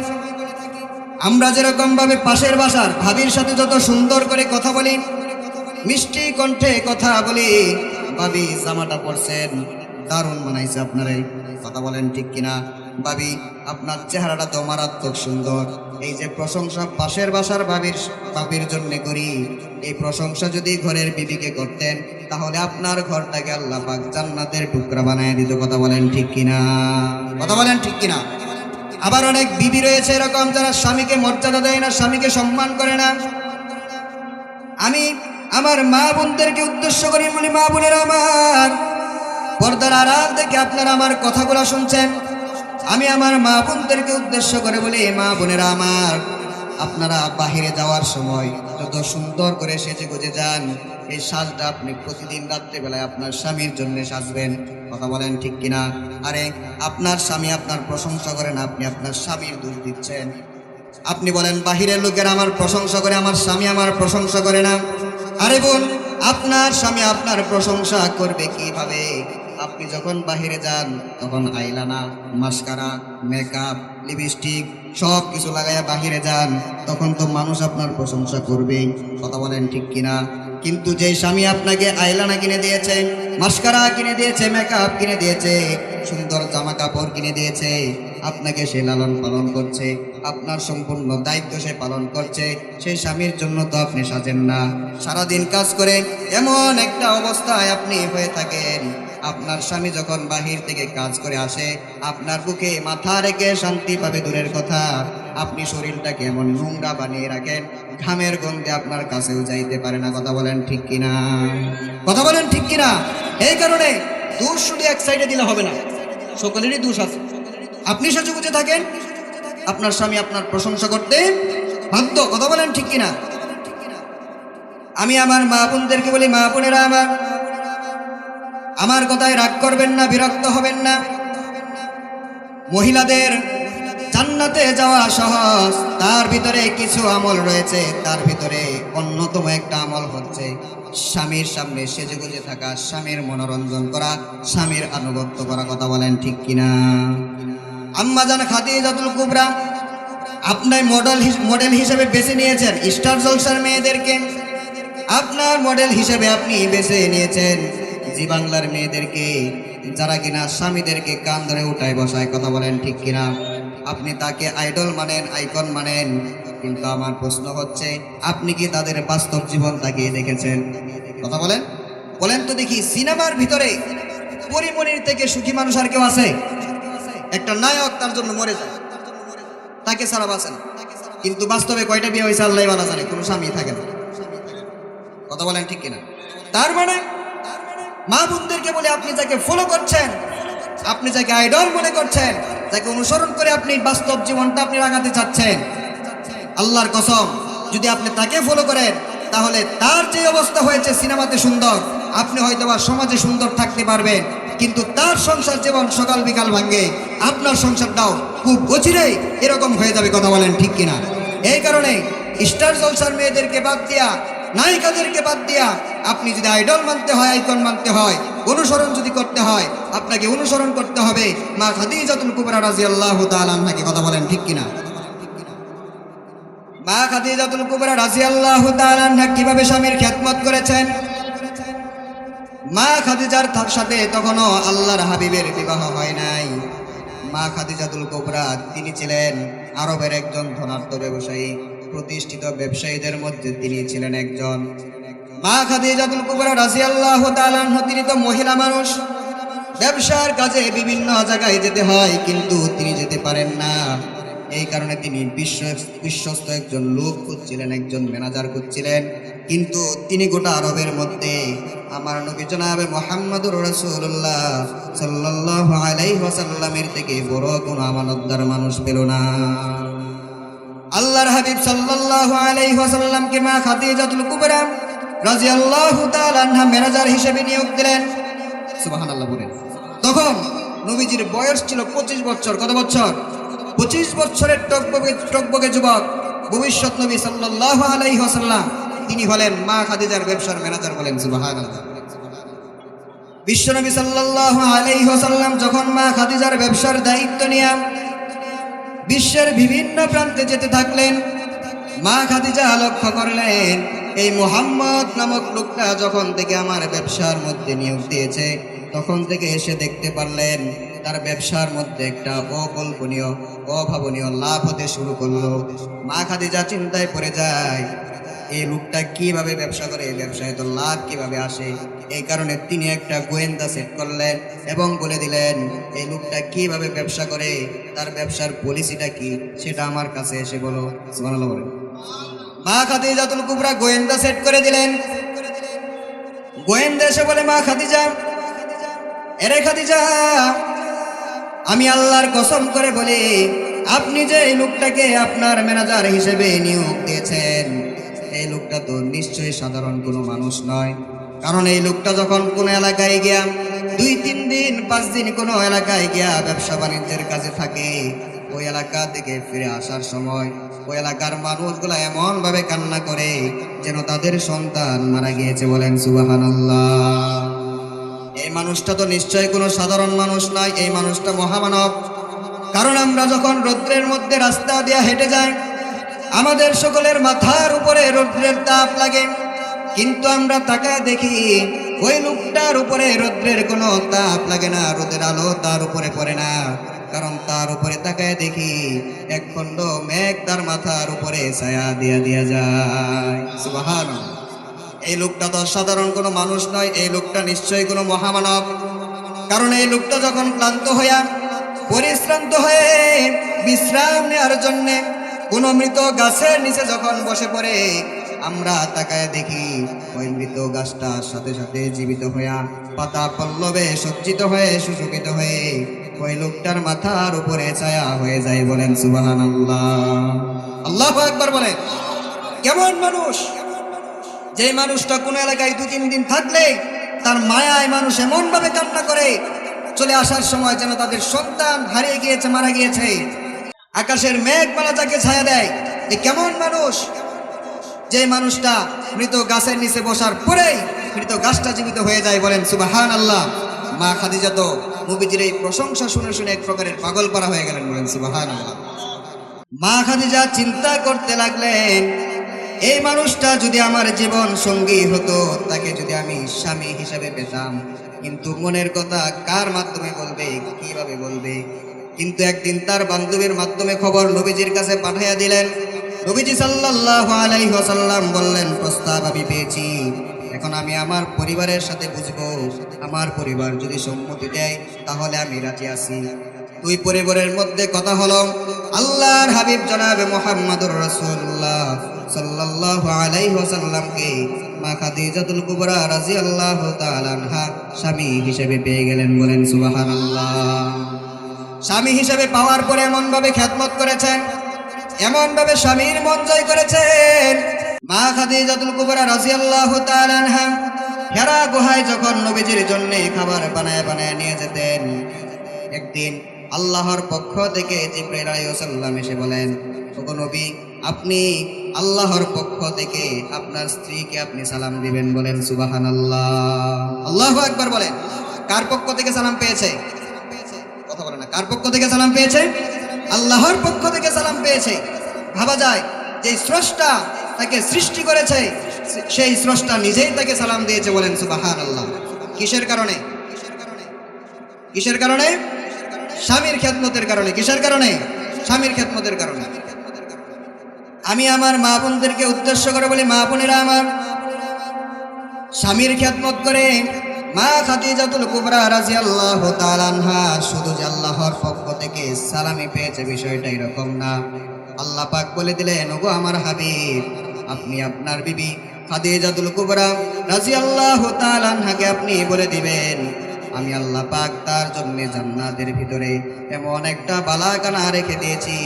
আমরা যেরকম ভাবে পাশের বাসার ভাবির সাথে যত সুন্দর করে কথা বলি, মিষ্টি কণ্ঠে কথা বলি, ভাবি জামাটা পরছেন দারুণ মানাইছে আপনারে। কথা বলেন ঠিক কিনা? ভাবি আপনার চেহারাটা তো মারাত্মক সুন্দর। এই যে প্রশংসা পাশের বাসার ভাবির জন্য করি, এই প্রশংসা যদি ঘরের বিবিকে করতেন তাহলে আপনার ঘরটাকে আল্লাহ পাক জান্নাতের টুকরা বানায় দিত। কথা বলেন ঠিক কিনা? কথা বলেন ঠিক কিনা? আবার অনেক বিবি রয়েছে এরকম যারা স্বামীকে মর্যাদা দেয় না, স্বামীকে সম্মান করে না। আমি আমার মা বোনদেরকে উদ্দেশ্য করি বলি, মা বোনেরা আমার, পর্দার আড়াল থেকে আপনারা আমার কথাগুলো শুনছেন, আমি আমার মা বোনদেরকে উদ্দেশ্য করে বলি, মা বোনেরা আমার, আপনারা বাহিরে যাওয়ার সময় যত সুন্দর করে সেজে গুজে যান, এই সাজটা আপনি প্রতিদিন রাত্রেবেলায় আপনার স্বামীর জন্য সাজবেন। কথা বলেন ঠিক কিনা? আরে আপনার স্বামী আপনার প্রশংসা করেন, আপনি আপনার স্বামীর দোষ দিচ্ছেন। আপনি বলেন বাহিরের লোকেরা আমার প্রশংসা করে, আমার স্বামী আমার প্রশংসা করে না। আরে বোন, আপনার স্বামী আপনার প্রশংসা করবে কিভাবে? আপনি যখন বাহিরে যান তখন আইলানা, মাস্কারা, মেকআপ, লিপস্টিক সব কিছু লাগাইয়া বাহিরে যান, তখন তো মানুষ আপনার প্রশংসা করবেই। কথা বলেন ঠিক কিনা? কিন্তু যে স্বামী আপনাকে আইলানা কিনে দিয়েছে, মাস্কারা কিনে দিয়েছে, মেকআপ কিনে দিয়েছে, সুন্দর জামা কাপড় কিনে দিয়েছে, আপনাকে সে লালন পালন করছে, আপনার সম্পূর্ণ দায়িত্ব সে পালন করছে, সেই স্বামীর জন্য তো আপনি সাজেন না। সারাদিন কাজ করে এমন একটা অবস্থায় আপনি হয়ে থাকেন, আপনার স্বামী যখন বাহির থেকে কাজ করে আসে, আপনার বুকে মাথা রেখে শান্তি পাবে দূরের কথা, আপনি শরীরটাকে এমন নোংরা বানিয়ে রাখেন, ঘামের গন্ধে আপনার কাছেও যাইতে পারে না। কথা বলেন ঠিক কিনা? কথা বলেন ঠিক কিনা? এই কারণে দোষ শুধু এক সাইডে দিলে হবে না, সকলেরই দোষ আছে। আপনি সাজু গুজে থাকেন, আপনার স্বামী আপনার প্রশংসা করতে বাধ্য। কথা বলেন ঠিক কিনা? আমি আমার মা বোনদেরকে বলি, মা বোনেরা আমার কথায় রাগ করবেন না, বিরক্ত হবেন না। মহিলাদের জান্নাতে যাওয়া সহজ, তার ভিতরে কিছু আমল রয়েছে, তার ভিতরে অন্যতম একটা আমল হচ্ছে স্বামীর সামনে সেজেগুজে থাকা, স্বামীর মনোরঞ্জন করা, স্বামীর আনুগত্য করা। কথা বলেন ঠিক কিনা? আম্মা জান খাদিজাতুল কুবরা আপনার মডেল হিসেবে বেছে নিয়েছেন স্টার জলসার মেয়েদেরকে, আপনার মডেল হিসেবে আপনি বেছে নিয়েছেন জি বাংলার মেয়েদেরকে, যারা কিনা স্বামীদেরকে কান ধরে উঠায় বসায়। কথা বলেন ঠিক কিনা? আপনি তাকে আইডল মানেন, আইকন মানেন, কিন্তু আমার প্রশ্ন হচ্ছে আপনি কি তাদের বাস্তব জীবন তাকিয়ে দেখেছেন? কথা বলেন, বলেন তো দেখি, সিনেমার ভিতরে পরিমণির থেকে সুখী মানুষ আর কেউ আছে? একটা নায়ক তার জন্য মরে যায়, তাকে ছাড়া বাঁচেন, কিন্তু বাস্তবে কয়টা বিয়ে হয়েছে আল্লাহ ভালো জানে, কোনো স্বামী থাকে না। কথা বলেন ঠিক কিনা? তার মানে মা বোনদেরকে বলে, আপনি যাকে ফলো করছেন, আপনি যাকে আইডল মনে করছেন, যাকে অনুসরণ করে আপনি বাস্তব জীবনটা আপনি রাখাতে চাচ্ছেন, আল্লাহর কসম যদি আপনি তাকে ফলো করেন তাহলে তার যে অবস্থা হয়েছে সিনেমাতে সুন্দর, আপনি হয়তো বা সমাজে সুন্দর থাকতে পারবেন, কিন্তু তার সংসার জীবন সকাল বিকাল ভাঙ্গে, আপনার সংসারটাও খুব অচিরেই এরকম হয়ে যাবে। কথা বলেন ঠিক কিনা? এই কারণে স্টার জলসার মেয়েদেরকে বাদ দিয়া, নায়িকাদেরকে বাদ দিয়া, আপনি যদি আইডল মানতে হয়, আইকন মানতে হয়, অনুসরণ যদি করতে হয়, আপনাকে অনুসরণ করতে হবে মা খাদিজাতুল কুবরা রাদিয়াল্লাহু তাআলা আনহাকে। কথা বলেন ঠিক কিনা? মা খাদিজাতুল কুবরা রাদিয়াল্লাহু তাআলা আনহা কিভাবে স্বামীর খেদমত করেছেন। মা খাদিজার সাথে তখনও আল্লাহর হাবিবের বিবাহ হয় নাই। মা খাদিজাতুল কুবরা তিনি ছিলেন আরবের একজন ধনাঢ্য ব্যবসায়ী, প্রতিষ্ঠিত ব্যবসায়ীদের মধ্যে তিনি ছিলেন একজন। মা খাদিজাতুল কুবরা রাদিয়াল্লাহু তাআলা আনহা তিনি তো মহিলা মানুষ, ব্যবসার কাজে বিভিন্ন জায়গায় যেতে হয়, কিন্তু তিনি যেতে পারেন না। এই কারণে তিনি বিশ্বস্ত একজন লোক খুঁজছিলেন, একজন ম্যানেজার খুঁজছিলেন। কিন্তু তিনি গোটা আরবের মধ্যে আমার নবী জনাবে মুহাম্মদুর রাসূলুল্লাহ সাল্লাল্লাহু আলাইহি ওয়াসাল্লামের থেকে বড় কোনো আমানতদার মানুষ পেল না। আল্লাহর হাবিব সাল্লাল্লাহু আলাইহি ওয়াসাল্লামকে মা খাদিজাতুল কুবরা রাদিয়াল্লাহু তাআলা আনহা ম্যানেজার হিসেবে নিয়োগ দিলেন। সুবহানাল্লাহ বলেন। তখন নবীজির বয়স ছিল 25 বছর। কত বছর? 25 বছরের টকবগে যুবক ভবিষ্যৎ নবী সাল্লাল্লাহু আলাইহি ওয়াসাল্লাম তিনি হলেন মা খাদিজার ব্যবসার ম্যানেজার। বলেন সুবহানাল্লাহ। বিশ্বনবী সাল্লাল্লাহু আলাইহি ওয়াসাল্লাম যখন মা খাদিজার ব্যবসার দায়িত্ব নিয়ে বিশ্বের বিভিন্ন প্রান্তে যেতে থাকলেন, মা খাদিজা লক্ষ্য করলেন এই মুহাম্মদ নামক লোকটা যখন থেকে আমার ব্যবসার মধ্যে নিয়োগ দিয়েছে, তখন থেকে এসে দেখতে পারলেন তার ব্যবসার মধ্যে একটা অকল্পনীয় অভাবনীয় লাভ হতে শুরু করলো। মা খাদিজা চিন্তায় পড়ে যায়, এই লোকটা কিভাবে ব্যবসা করে, ব্যবসায় তো লাভ কিভাবে আসে। এই কারণে তিনি একটা গোয়েন্দা সেট করলেন এবং বলে দিলেন এই লোকটা কিভাবে ব্যবসা করে, তার ব্যবসার পলিসিটা কি সেটা আমার কাছে এসে বলো। সুবহানাল্লাহ বলেন। মা খাদিজাতুল কুবরা গোয়েন্দা সেট করে দিলেন। গোয়েন্দা এসে বলে, মা খাদিজা, এরে খাদিজা, আমি আল্লাহর কসম করে বলি, আপনি যে এই লোকটাকে আপনার ম্যানেজার হিসেবে নিয়োগ দিয়েছেন, এই লোকটা তো নিশ্চয়ই সাধারণ কোনো মানুষ নয়। কারণ এই লোকটা যখন কোনো এলাকায় গিয়া 2-3 দিন 5 দিন কোনো এলাকায় গিয়া ব্যবসা বাণিজ্যের কাজে থাকে, ওই এলাকা থেকে ফিরে আসার সময় ওই এলাকার মানুষগুলা এমন ভাবে কান্না করে যেন তাদের সন্তান মারা গিয়েছে। বলেন সুবহানাল্লাহ। এই মানুষটা তো নিশ্চয়ই কোনো সাধারণ মানুষ নয়, এই মানুষটা মহামানব। কারণ আমরা যখন রৌদ্রের মধ্যে রাস্তা দিয়ে হেঁটে যাই, আমাদের সকলের মাথার উপরে রৌদ্রের তাপ লাগে, কিন্তু আমরা তাকায় দেখি ওই লোকটার উপরে রৌদ্রের কোনো তাপ লাগে না, রোদের আলো তার উপরে পড়ে না। কারণ তার উপরে তাকায় দেখি এক খণ্ড মেঘ তার মাথার উপরে ছায়া দিয়া যায়। সুবহানাল্লাহ। এই লোকটা তো সাধারণ কোনো মানুষ নয়, এই লোকটা নিশ্চয়ই কোনো মহামানব। কারণ এই লোকটা যখন ক্লান্ত হইয়া পরিশ্রান্ত হয়ে বিশ্রাম নেওয়ার জন্য কোনো মৃত গাছের নিচে যখন বসে পড়ে, আমরা তাকায় দেখি ওই মৃত গাছটার সাথে সাথে জীবিত হইয়া পাতা পল্লবে সজ্জিত হয়ে সুশোভিত হয়ে ওই লোকটার মাথার উপরে ছায়া হয়ে যায়। বলেন সুবহানাল্লাহ। আল্লাহু আকবার বলেন। কেমন মানুষ! যে মানুষটা কোনো এলাকায় 2-3 দিন থাকলে তার মায়ায় মানুষ এমন ভাবে কান্না করে, চলে আসার সময় যেন তাদের সন্তান হারিয়ে গিয়েছে, মারা গিয়েছে। আকাশের মেঘমালা যাকে ছায়া দেয়, এ কেমন মানুষ! যে মানুষটা মৃত গাছের নিচে বসার পরেই মৃত গাছটা জীবিত হয়ে যায়। বলেন সুবহানাল্লাহ। মা খাদিজা তো নবীজির এই প্রশংসা শুনে শুনে এক প্রকারের পাগল পারা হয়ে গেলেন। বলেন সুবহানাল্লাহ। মা খাদিজা চিন্তা করতে লাগলেন, এই মানুষটা যদি আমার জীবন সঙ্গী হতো, তাকে যদি আমি স্বামী হিসাবে পেতাম, কিন্তু মনের কথা কার মাধ্যমে বলবে, কিভাবে বলবে। কিন্তু একদিন তার বান্ধবীর মাধ্যমে খবর নবীজির কাছে পাঠাইয়া দিলেন। নবীজি সাল্লাল্লাহু আলাইহি ওয়াসাল্লাম বললেন, প্রস্তাব আমি পেয়েছি, এখন আমি আমার পরিবারের সাথে বুঝবো, আমার পরিবার যদি সম্মতি দেয় তাহলে আমি রাজি আছি। 2 পরিবারের মধ্যে কথা হলো। আল্লাহর হাবিব জনাবে মুহাম্মদুর রাসূলুল্লাহ সাল্লাল্লাহু আলাইহি ওয়াসাল্লামকে মা খাদিজাতুল কুবরা রাদিয়াল্লাহু তাআলা আনহা স্বামী হিসেবে পেয়ে গেলেন। বলেন সুবহানাল্লাহ। স্বামী হিসেবে পাওয়ার পরে এমন ভাবে খেদমত করেছেন, এমন ভাবে স্বামীর মন জয় করেছেন। মা খাদিজাতুল কুবরা রাদিয়াল্লাহু তাআলা আনহা হেরা গুহায় যখন নবীজির জন্য খাবার বানায় বানায় নিয়ে যেতেন, একদিন আল্লাহর পক্ষ থেকে জিবরাইল আলাইহিস সালাম এসে বলেন, ওগো নবী, আপনি আল্লাহর পক্ষ থেকে আপনার স্ত্রীকে আপনি সালাম দিবেন। বলেন সুবহানাল্লাহ। আল্লাহু আকবার বলেন। কার পক্ষ থেকে সালাম পেয়েছে? কথা বলে না। কার পক্ষ থেকে সালাম পেয়েছে? আল্লাহর পক্ষ থেকে সালাম পেয়েছে। ভাবা যায় যে স্রষ্টা তাকে সৃষ্টি করেছে সেই স্রষ্টা নিজেই তাকে সালাম দিয়েছে, বলেন সুবহানাল্লাহ। কিসের কারণে? কিসের কারণে? স্বামীর খেদমতের কারণে। কিসের কারণে? স্বামীর খেদমতের কারণে। আমি আমার মা বোনদেরকে উদ্দেশ্য করে বলি, মা বোনেরা আমার, স্বামীর খেদমত করে মা খাদিজাতুল কুবরা রাদিয়াল্লাহু তাআলা আনহা শুধু যে আল্লাহর পক্ষ থেকে সালামি পেয়েছে বিষয়টা এরকম না। আল্লাহ পাক বলে দিলেন, ওগো আমার হাবিব, আপনি আপনার বিবি খাদিজাতুল কুবরা রাদিয়াল্লাহু তাআলা আনহাকে আপনি বলে দিবেন, আমি আল্লাহ পাক তার জন্য জান্নাতের ভিতরে এমন একটা বালাখানা রেখে দিয়েছি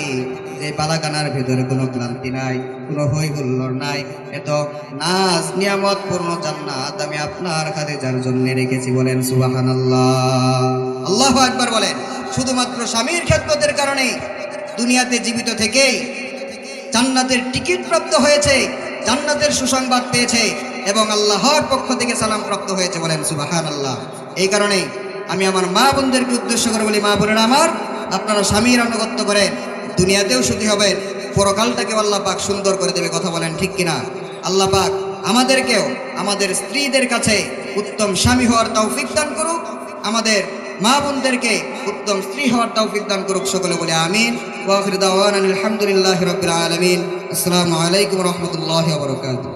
যে বালাখানার ভিতরে কোনো ক্লান্তি নাই, কোনো হই হুল্লোড় নাই, এত নাজ নিয়ামত পূর্ণ জান্নাত আমি আপনার খাদিজার জন্য রেখেছি, বলেন সুবহানাল্লাহ। আল্লাহু আকবার বলেন। শুধুমাত্র স্বামীর খেদমতের কারণে দুনিয়াতে জীবিত থেকেই জান্নাতের টিকিট প্রাপ্ত হয়েছে, জান্নাতের সুসংবাদ পেয়েছে এবং আল্লাহর পক্ষ থেকে সালাম প্রাপ্ত হয়েছে, বলেন সুবহানাল্লাহ। এই কারণে আমি আমার মা বোনদেরকে উদ্দেশ্য করে বলি, মা বোনেরা আমার, আপনারা স্বামীর আনুগত্য করেন, দুনিয়াতেও সুখী হবেন, পরকালটাকে আল্লাহ পাক সুন্দর করে দেবে। কথা বলেন ঠিক কিনা? আল্লাহ পাক আমাদেরকেও আমাদের স্ত্রীদের কাছে উত্তম স্বামী হওয়ার তৌফিক দান করুক, আমাদের মা বোনদেরকে উত্তম স্ত্রী হওয়ার তৌফিক দান করুক। সকলে বলে আমিন। ওয়া আখিরু দাওয়ানা আলহামদুলিল্লাহি রাব্বিল আলামিন। আসসালামু আলাইকুম ওয়া রাহমাতুল্লাহি ওয়া বারাকাতুহু।